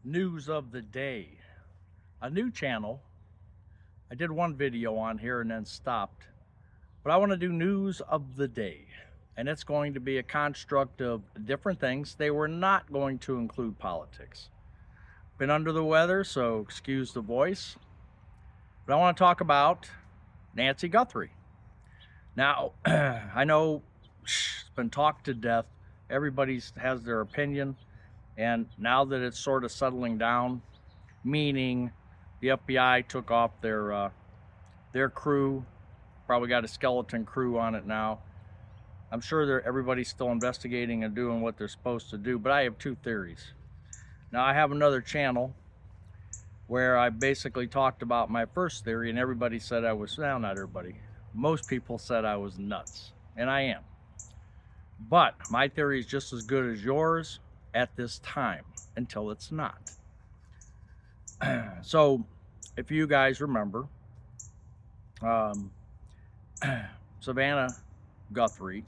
News of the day. A new channel. I did one video on here and then stopped, but I want to do news of the day. And it's going to be a construct of different things. They were not going to include politics. Been under the weather, so excuse the voice. But I want to talk about Nancy Guthrie. Now, I know it's been talked to death. Everybody has their opinion. And now that it's sort of settling down, meaning the FBI took off their crew, probably got a skeleton crew on it now. I'm sure everybody's still investigating and doing what they're supposed to do, but I have two theories. Now, I have another channel where I basically talked about my first theory, and everybody said I was, well, not everybody, most people said I was nuts, and I am. But my theory is just as good as yours at this time, until it's not. So, if you guys remember, Savannah Guthrie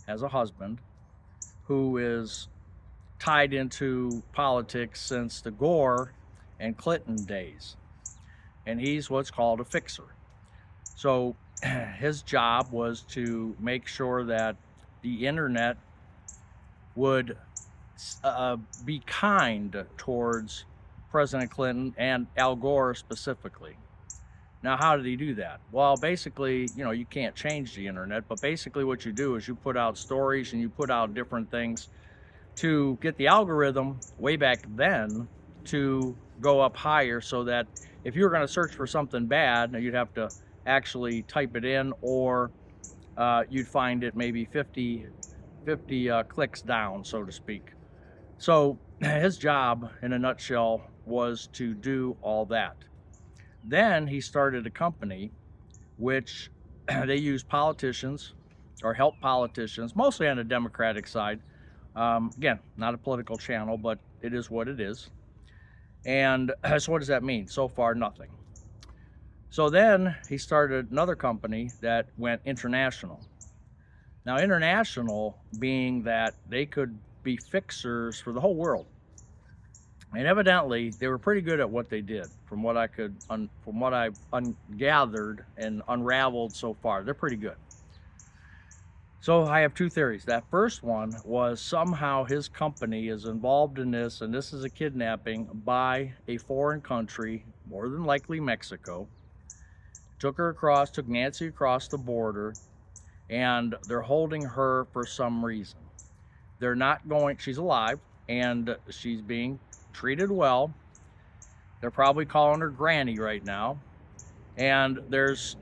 has a husband who is tied into politics since the Gore and Clinton days, and he's what's called a fixer. So his job was to make sure that the internet would be kind towards President Clinton and Al Gore specifically. Now, how did he do that? Well, basically, you can't change the internet, but basically what you do is you put out stories and you put out different things to get the algorithm way back then to go up higher, so that if you were going to search for something bad, you'd have to actually type it in, or you'd find it maybe 50 clicks down, so to speak. So his job, in a nutshell, was to do all that. Then he started a company which they use politicians, or help politicians, mostly on the Democratic side. Again, not a political channel, but it is what it is. And so what does that mean? So far, nothing. So then he started another company that went international. Now, international being that they could be fixers for the whole world. And evidently, they were pretty good at what they did, from what I've gathered and unraveled so far. They're pretty good. So I have two theories. That first one was somehow his company is involved in this, and this is a kidnapping by a foreign country, more than likely Mexico. Took Nancy across the border, and they're holding her for some reason. They're not going, she's alive, and she's being treated well. They're probably calling her Granny right now. And there's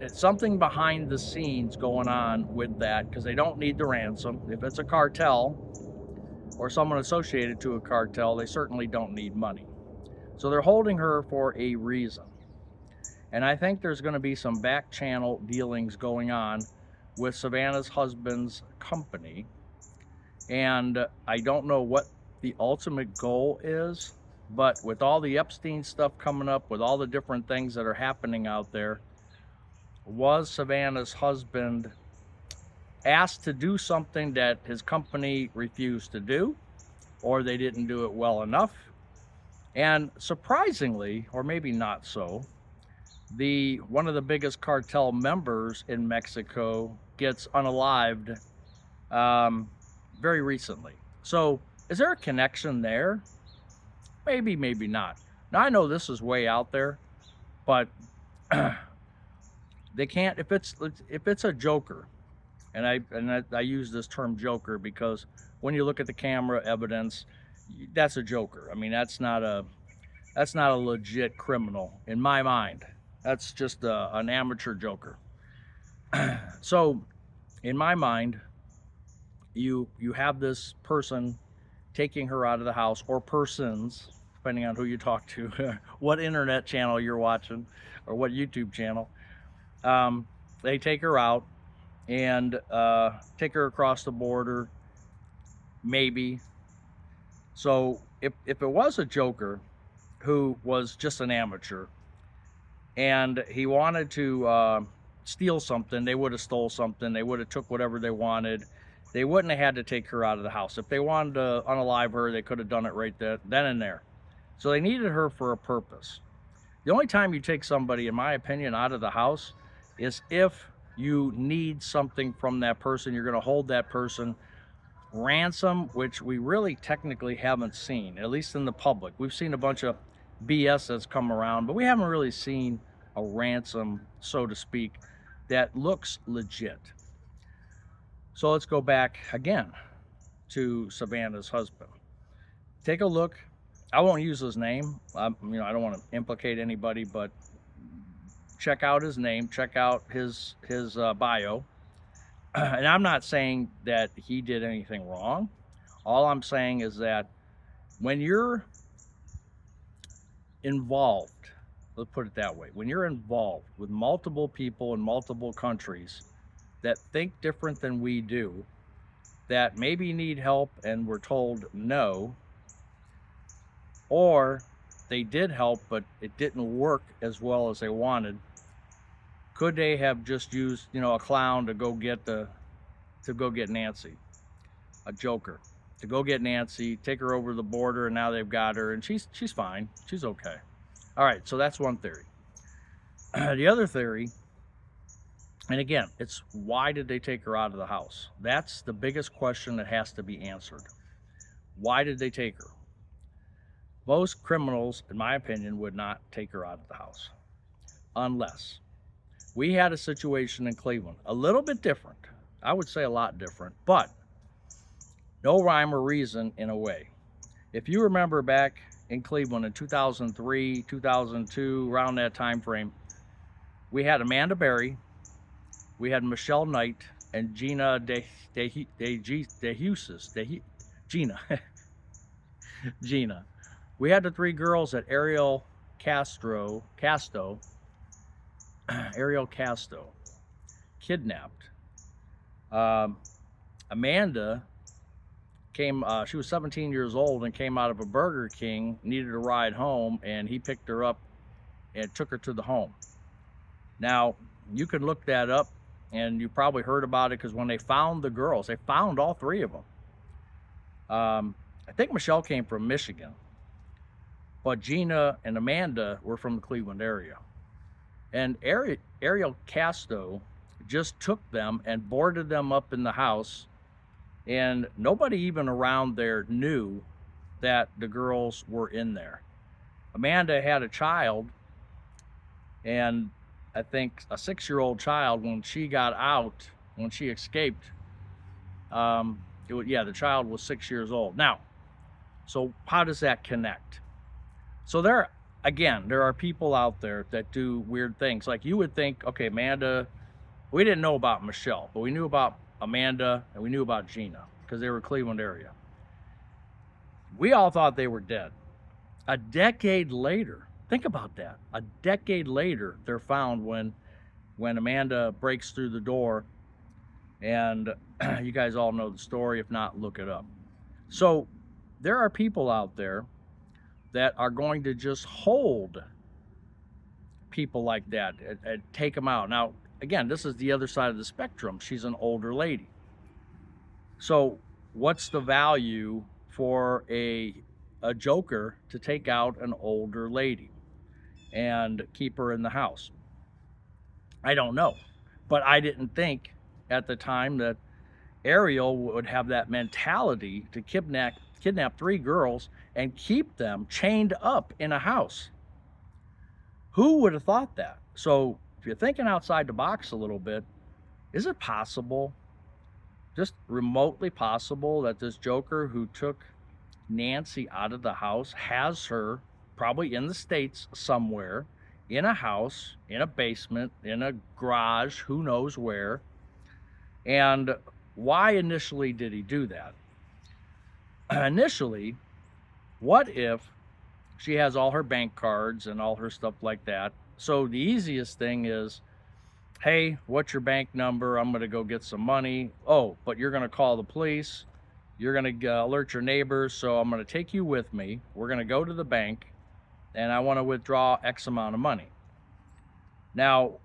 something behind the scenes going on with that, because they don't need the ransom. If it's a cartel or someone associated to a cartel, they certainly don't need money. So they're holding her for a reason. And I think there's going to be some back channel dealings going on with Savannah's husband's company. And I don't know what the ultimate goal is, but with all the Epstein stuff coming up, with all the different things that are happening out there, was Savannah's husband asked to do something that his company refused to do, or they didn't do it well enough? And surprisingly, or maybe not so, one of the biggest cartel members in Mexico gets unalived very recently. So is there a connection there? Maybe, maybe not. Now, I know this is way out there, but they can't, if it's a joker, and I use this term joker because when you look at the camera evidence, that's a joker. I mean, that's not a legit criminal in my mind. That's just an amateur joker. So in my mind, you have this person taking her out of the house, or persons, depending on who you talk to, what internet channel you're watching, or what YouTube channel. They take her out and take her across the border, maybe. So if it was a joker who was just an amateur, and he wanted to steal something, they would have stole something, they would have took whatever they wanted. They wouldn't have had to take her out of the house. If they wanted to unalive her, they could have done it right then and there. So they needed her for a purpose. The only time you take somebody, in my opinion, out of the house is if you need something from that person. You're going to hold that person ransom, which we really technically haven't seen, at least in the public. We've seen a bunch of BS that's come around, but we haven't really seen a ransom, so to speak, that looks legit. So let's go back again to Savannah's husband. Take a look. I won't use his name. I don't want to implicate anybody, but check out his name, check out his bio. And I'm not saying that he did anything wrong. All I'm saying is that when you're involved, let's put it that way, when you're involved with multiple people in multiple countries that think different than we do, that maybe need help and were told no, or they did help but it didn't work as well as they wanted, could they have just used, a clown to go get Nancy, a joker, to go get Nancy, take her over the border, and now they've got her, and she's fine, she's okay. All right, so that's one theory. The other theory, and again, it's why did they take her out of the house? That's the biggest question that has to be answered. Why did they take her? Most criminals, in my opinion, would not take her out of the house unless we had a situation in Cleveland, a little bit different. I would say a lot different, but no rhyme or reason in a way. If you remember back in Cleveland in 2003, 2002, around that time frame, we had Amanda Berry, we had Michelle Knight, and Gina Gina. We had the three girls that Ariel Casto kidnapped. Amanda came, she was 17 years old and came out of a Burger King, needed a ride home, and he picked her up and took her to the home. Now, you can look that up, and you probably heard about it because when they found the girls, they found all three of them. I think Michelle came from Michigan, but Gina and Amanda were from the Cleveland area. And Ariel Casto just took them and boarded them up in the house, and nobody even around there knew that the girls were in there. Amanda had a child, and I think a 6-year-old child. When she got out, when she escaped, the child was 6 years old. Now, so how does that connect? So there are people out there that do weird things. Like, you would think, okay, Amanda, we didn't know about Michelle, but we knew about Amanda and we knew about Gina because they were Cleveland area. We all thought they were dead. A decade later, think about that. A decade later, they're found when Amanda breaks through the door, and you guys all know the story. If not, look it up. So there are people out there that are going to just hold people like that and take them out. Now, again, this is the other side of the spectrum. She's an older lady. So what's the value for a joker to take out an older lady and keep her in the house? I don't know. But I didn't think at the time that Ariel would have that mentality to kidnap 3 girls and keep them chained up in a house. Who would have thought that? So if you're thinking outside the box a little bit, is it possible, just remotely possible, that this joker who took Nancy out of the house has her probably in the States somewhere, in a house, in a basement, in a garage, who knows where? And why initially did he do that? Initially, what if she has all her bank cards and all her stuff like that? So the easiest thing is, hey, what's your bank number? I'm going to go get some money. Oh, but you're going to call the police. You're going to alert your neighbors. So I'm going to take you with me. We're going to go to the bank, and I want to withdraw X amount of money. Now,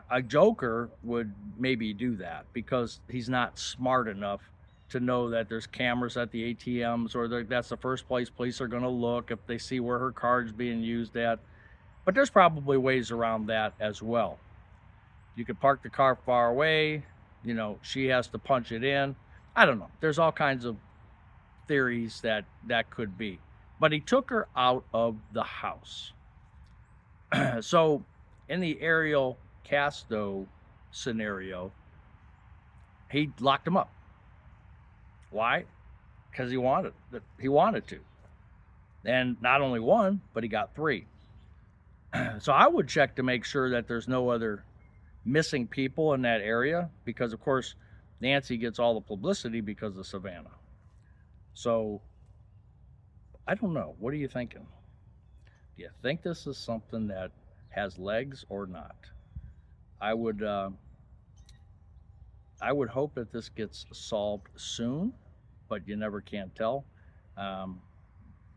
a joker would maybe do that because he's not smart enough to know that there's cameras at the ATMs, or that's the first place police are going to look if they see where her card's being used at. But there's probably ways around that as well. You could park the car far away, you know, she has to punch it in. I don't know. There's all kinds of theories that could be. But he took her out of the house. So in the Ariel Casto scenario, he locked him up. Why? Because he wanted to. And not only one, but he got 3. So I would check to make sure that there's no other missing people in that area, because of course Nancy gets all the publicity because of Savannah. So I don't know. What are you thinking? Do you think this is something that has legs or not? I would hope that this gets solved soon, but you never can tell.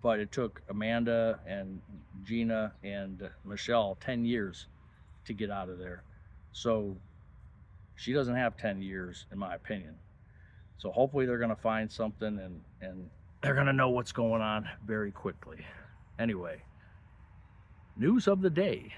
But it took Amanda and Gina and Michelle 10 years to get out of there. So she doesn't have 10 years, in my opinion. So hopefully they're going to find something, and they're going to know what's going on very quickly. Anyway, news of the day.